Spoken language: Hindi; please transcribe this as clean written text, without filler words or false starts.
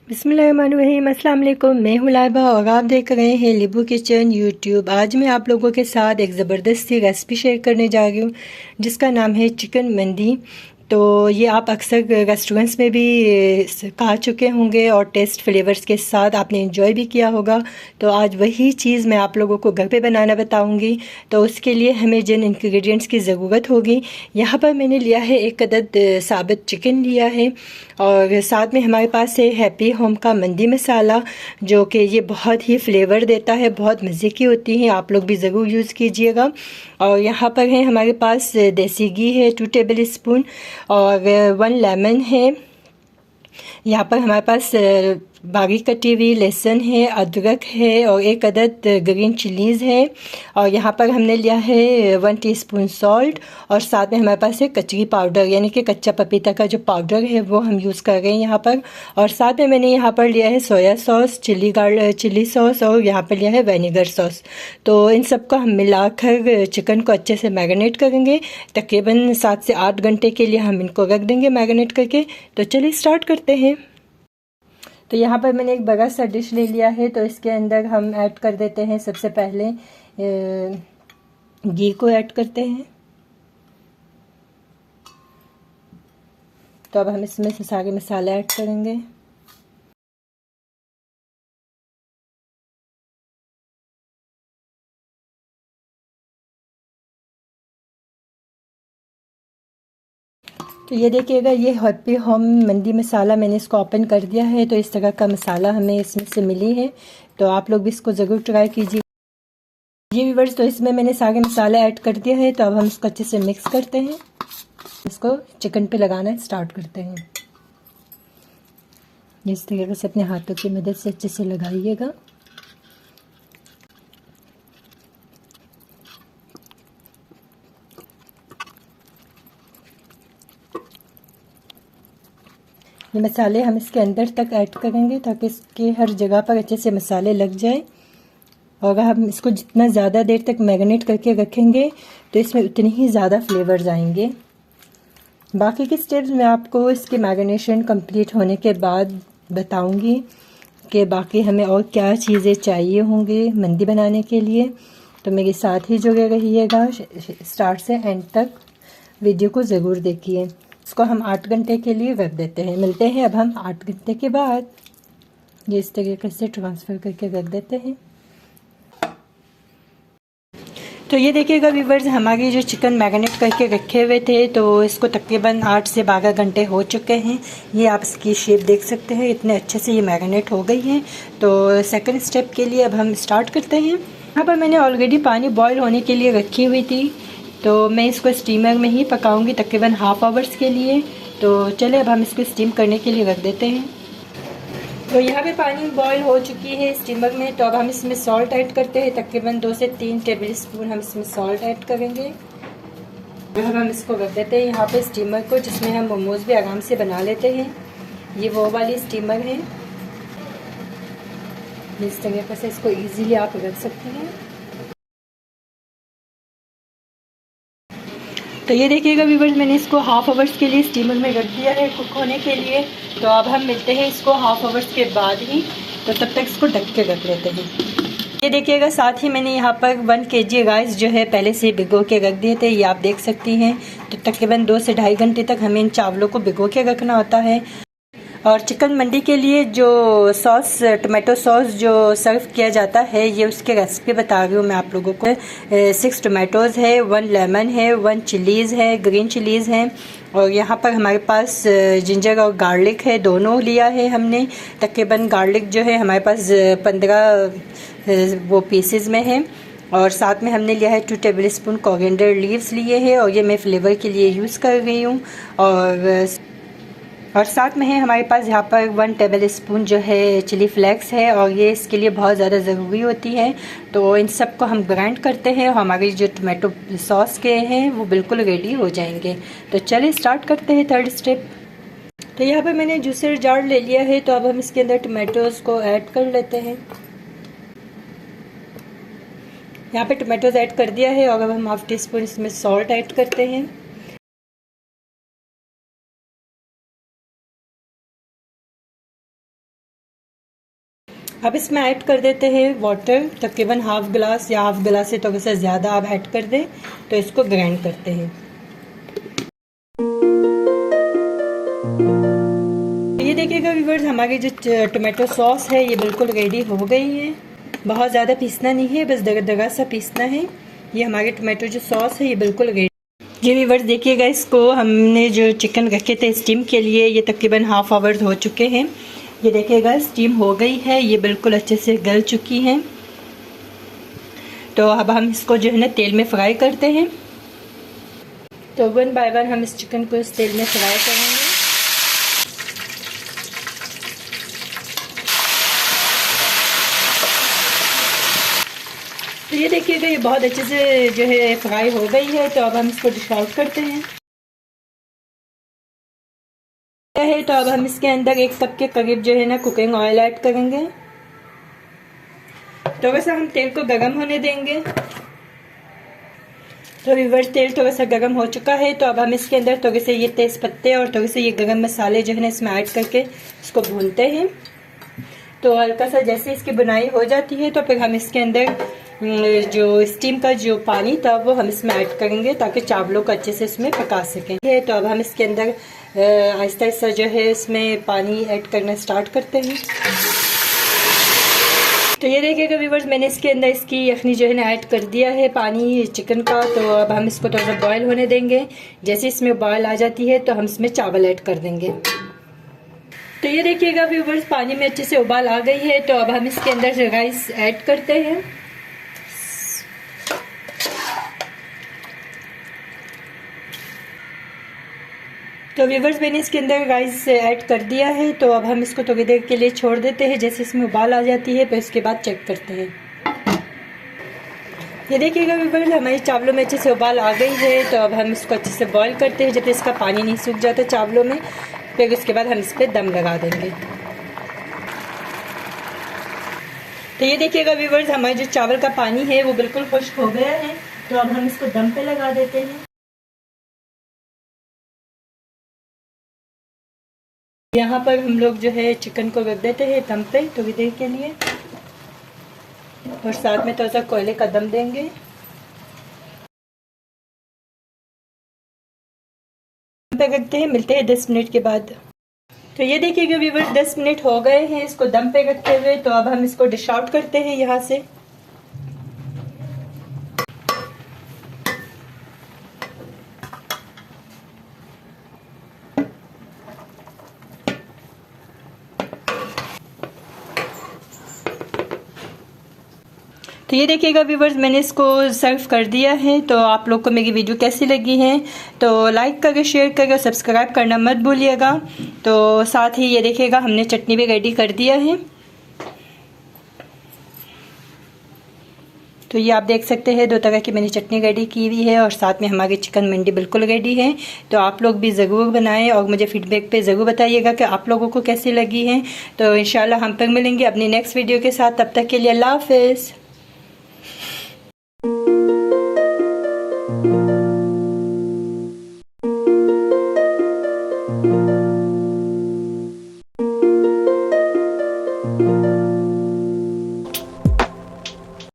बिस्मिल्लाहिर्रहमानिर्रहीम, अस्सलाम वालेकुम। मैं हूँ लाइबा और आप देख रहे हैं लिबू किचन यूट्यूब। आज मैं आप लोगों के साथ एक ज़बरदस्त सी रेसिपी शेयर करने जा रही हूँ जिसका नाम है चिकन मंदी। तो ये आप अक्सर रेस्टोरेंट्स में भी खा चुके होंगे और टेस्ट फ्लेवर्स के साथ आपने इंजॉय भी किया होगा। तो आज वही चीज़ मैं आप लोगों को घर पे बनाना बताऊंगी। तो उसके लिए हमें जिन इंग्रेडिएंट्स की ज़रूरत होगी, यहाँ पर मैंने लिया है एक अदद साबित चिकन लिया है और साथ में हमारे पास है हैप्पी होम का मंदी मसाला, जो कि ये बहुत ही फ्लेवर देता है, बहुत मज़े की होती है, आप लोग भी ज़रूर यूज़ कीजिएगा। और यहाँ पर है हमारे पास देसी घी है 2 टेबल स्पून और 1 लेमन है। यहाँ पर हमारे पास बारीक कटी हुई लहसुन है, अदरक है और एक अदद ग्रीन चिलीज़ है। और यहाँ पर हमने लिया है 1 टीस्पून सॉल्ट और साथ में हमारे पास है कचरी पाउडर, यानी कि कच्चा पपीता का जो पाउडर है वो हम यूज़ कर रहे हैं यहाँ पर। और साथ में मैंने यहाँ पर लिया है सोया सॉस, चिली सॉस और यहाँ पर लिया है विनेगर सॉस। तो इन सबको हम मिलाकर चिकन को अच्छे से मैरिनेट करेंगे। तकरीबन 7 से 8 घंटे के लिए हम इनको रख देंगे मैरिनेट करके। तो चलिए स्टार्ट करते हैं। तो यहाँ पर मैंने एक बड़ा सा डिश ले लिया है, तो इसके अंदर हम ऐड कर देते हैं सबसे पहले घी को ऐड करते हैं। तो अब हम इसमें से सारे मसाले ऐड करेंगे। तो ये देखिएगा, ये हैप्पी होम मंदी मसाला मैंने इसको ओपन कर दिया है। तो इस तरह का मसाला हमें इसमें से मिली है, तो आप लोग भी इसको ज़रूर ट्राई कीजिए। जी व्यूअर्स, तो इसमें मैंने सारे मसाले ऐड कर दिया है। तो अब हम इसको अच्छे से मिक्स करते हैं, इसको चिकन पे लगाना स्टार्ट करते हैं। इस तरीके से अपने हाथों की मदद से अच्छे से लगाइएगा। ये मसाले हम इसके अंदर तक ऐड करेंगे ताकि इसके हर जगह पर अच्छे से मसाले लग जाए। और अगर हम इसको जितना ज़्यादा देर तक मैरिनेट करके रखेंगे तो इसमें उतनी ही ज़्यादा फ्लेवर्स आएंगे। बाकी के स्टेप्स मैं आपको इसके मैरिनेशन कंप्लीट होने के बाद बताऊंगी कि बाकी हमें और क्या चीज़ें चाहिए होंगी मंदी बनाने के लिए। तो मेरे साथ ही जुड़े रहिएगा, स्टार्ट से एंड तक वीडियो को ज़रूर देखिए। इसको हम 8 घंटे के लिए रख देते हैं। मिलते हैं अब हम 8 घंटे के बाद। ये इस तरीके से ट्रांसफ़र करके रख देते हैं। तो ये देखिएगा व्यूवर्स, हमारी जो चिकन मैरिनेट करके रखे हुए थे, तो इसको तकरीबन 8 से 12 घंटे हो चुके हैं। ये आप इसकी शेप देख सकते हैं, इतने अच्छे से ये मैरिनेट हो गई है। तो सेकंड स्टेप के लिए अब हम स्टार्ट करते हैं। यहाँ पर मैंने ऑलरेडी पानी बॉईल होने के लिए रखी हुई थी, तो मैं इसको स्टीमर में ही पकाऊंगी तकरीबन हाफ आवर्स के लिए। तो चले अब हम इसको स्टीम करने के लिए रख देते हैं। तो यहाँ पे पानी बॉईल हो चुकी है स्टीमर में। तो अब हम इसमें सॉल्ट ऐड करते हैं, तकरीबन 2 से 3 टेबल स्पून हम इसमें सॉल्ट ऐड करेंगे। अब हम इसको रख देते हैं यहाँ पे स्टीमर को, जिसमें हम मोमोज भी आराम से बना लेते हैं। ये वो वाली स्टीमर है, इस तरीके से इसको इजीली आप रख सकते हैं। तो ये देखिएगा व्यूवर्स, मैंने इसको हाफ आवर्स के लिए स्टीमर में रख दिया है कुक होने के लिए। तो अब हम मिलते हैं इसको हाफ आवर्स के बाद ही। तो तब तक इसको ढक के रख लेते हैं। ये देखिएगा, साथ ही मैंने यहाँ पर 1 kg राइस जो है पहले से भिगो के रख दिए थे, ये आप देख सकती हैं। तो तकरीबन 2 से ढाई घंटे तक हमें इन चावलों को भिगो के रखना होता है। और चिकन मंडी के लिए जो सॉस, टोमेटो सॉस जो सर्व किया जाता है, ये उसके रेसिपी बता रही हूँ मैं आप लोगों को। 6 टोमेटोज़ है, 1 लेमन है, 1 चिलीज़ है, ग्रीन चिलीज़ है। और यहाँ पर हमारे पास जिंजर और गार्लिक है, दोनों लिया है हमने। तकरीबन गार्लिक जो है हमारे पास 15 वो पीसेस में है। और साथ में हमने लिया है 2 टेबल स्पून कोरिएंडर लीव्स लिए हैं, और ये मैं फ्लेवर के लिए यूज़ कर रही हूँ। और साथ में है हमारे पास यहाँ पर 1 टेबल स्पून जो है चिली फ्लेक्स है, और ये इसके लिए बहुत ज़्यादा ज़रूरी होती है। तो इन सब को हम ग्राइंड करते हैं और हमारी जो टोमेटो सॉस के हैं वो बिल्कुल रेडी हो जाएंगे। तो चलिए स्टार्ट करते हैं थर्ड स्टेप। तो यहाँ पर मैंने जूसर जार ले लिया है, तो अब हम इसके अंदर टोमेटोज़ को ऐड कर लेते हैं। यहाँ पे टोमेटोज़ ऐड कर दिया है, और अब हम हाफ टी स्पून इसमें सॉल्ट ऐड करते हैं। अब इसमें ऐड कर देते हैं वाटर, तकरीबन हाफ गिलास या हाफ गिलास से थोड़ा सा ज़्यादा आप ऐड कर दें। तो इसको ग्राइंड करते हैं। ये देखिएगा व्यूअर्स, हमारी जो टोमेटो सॉस है ये बिल्कुल रेडी हो गई है। बहुत ज़्यादा पीसना नहीं है, बस दरदरा सा पीसना है। ये हमारे टोमेटो जो सॉस है ये बिल्कुल रेडी। ये व्यूअर्स देखिएगा, इसको हमने जो चिकन रखे थे स्टीम के लिए, ये तकरीबन हाफ आवर्स हो चुके हैं। ये देखिएगा स्टीम हो गई है, ये बिल्कुल अच्छे से गल चुकी हैं। तो अब हम इसको जो है ना तेल में फ्राई करते हैं। तो वन बाय वन हम इस चिकन को इस तेल में फ्राई करेंगे। तो ये देखिएगा, ये बहुत अच्छे से जो है फ्राई हो गई है। तो अब हम इसको डिश आउट करते हैं। तो अब हम इसके अंदर 1 कप के करीब जो है ना कुकिंग ऑयल ऐड करेंगे। तो वैसे हम तेल को गर्म होने देंगे। तो व्यूअर्स, तेल थोड़ा सा गर्म हो चुका है। तो अब हम इसके अंदर थोड़े से ये तेज पत्ते और थोड़े से ये गरम मसाले जो है ना इसमें ऐड करके इसको भूनते हैं। तो हल्का सा जैसे इसकी बुनाई हो जाती है तो फिर हम इसके अंदर जो स्टीम का जो पानी था वो हम इसमें ऐड करेंगे ताकि चावलों को अच्छे से इसमें पका सकें। तो अब हम इसके अंदर आहिस्ता आहिस्ता जो है इसमें पानी ऐड करना स्टार्ट करते हैं। तो ये देखिएगा व्यूअर्स, मैंने इसके अंदर इसकी यखनी जो है ना ऐड कर दिया है पानी चिकन का। तो अब हम इसको थोड़ा सा बॉयल होने देंगे। जैसे इसमें बॉयल आ जाती है तो हम इसमें चावल ऐड कर देंगे। तो ये देखिएगा व्यूअर्स, पानी में अच्छे से उबाल आ गई है। तो अब हम इसके अंदर राइस ऐड करते हैं। तो व्यूअर्स, मैंने इसके अंदर राइस ऐड कर दिया है। तो अब हम इसको थोड़ी देर के लिए छोड़ देते हैं। जैसे इसमें उबाल आ जाती है तो इसके बाद चेक करते हैं। ये देखिएगा व्यूअर्स, हमारी चावलों में अच्छे से उबाल आ गई है। तो अब हम इसको अच्छे से बॉईल करते हैं जब तक इसका पानी नहीं सूख जाता चावलों में। फिर उसके बाद हम इस पर दम लगा देंगे। तो ये देखिएगा व्यूअर्स, हमारे जो चावल का पानी है वो बिल्कुल खुश्क हो गया है। तो अब हम इसको दम पे लगा देते हैं। यहाँ पर हम लोग जो है चिकन को रख देते हैं दम पे थोड़ी देर के लिए, और साथ में थोड़ा सा कोयले का दम देंगे। दम पे रखते हैं, मिलते हैं 10 मिनट के बाद। तो ये देखिएगा व्यूअर्स, 10 मिनट हो गए हैं इसको दम पे रखते हुए। तो अब हम इसको डिश आउट करते हैं यहाँ से। तो ये देखिएगा व्यूअर्स, मैंने इसको सर्व कर दिया है। तो आप लोग को मेरी वीडियो कैसी लगी है तो लाइक करके शेयर करके सब्सक्राइब करना मत भूलिएगा। तो साथ ही ये देखिएगा, हमने चटनी भी रेडी कर दिया है। तो ये आप देख सकते हैं 2 तरह की मैंने चटनी रेडी की हुई है, और साथ में हमारी चिकन मंडी बिल्कुल रेडी है। तो आप लोग भी ज़रूर बनाएं और मुझे फीडबैक पे ज़रूर बताइएगा कि आप लोगों को कैसी लगी है। तो इंशाल्लाह हम फिर मिलेंगे अपनी नेक्स्ट वीडियो के साथ। तब तक के लिए अल्लाह हाफिज़।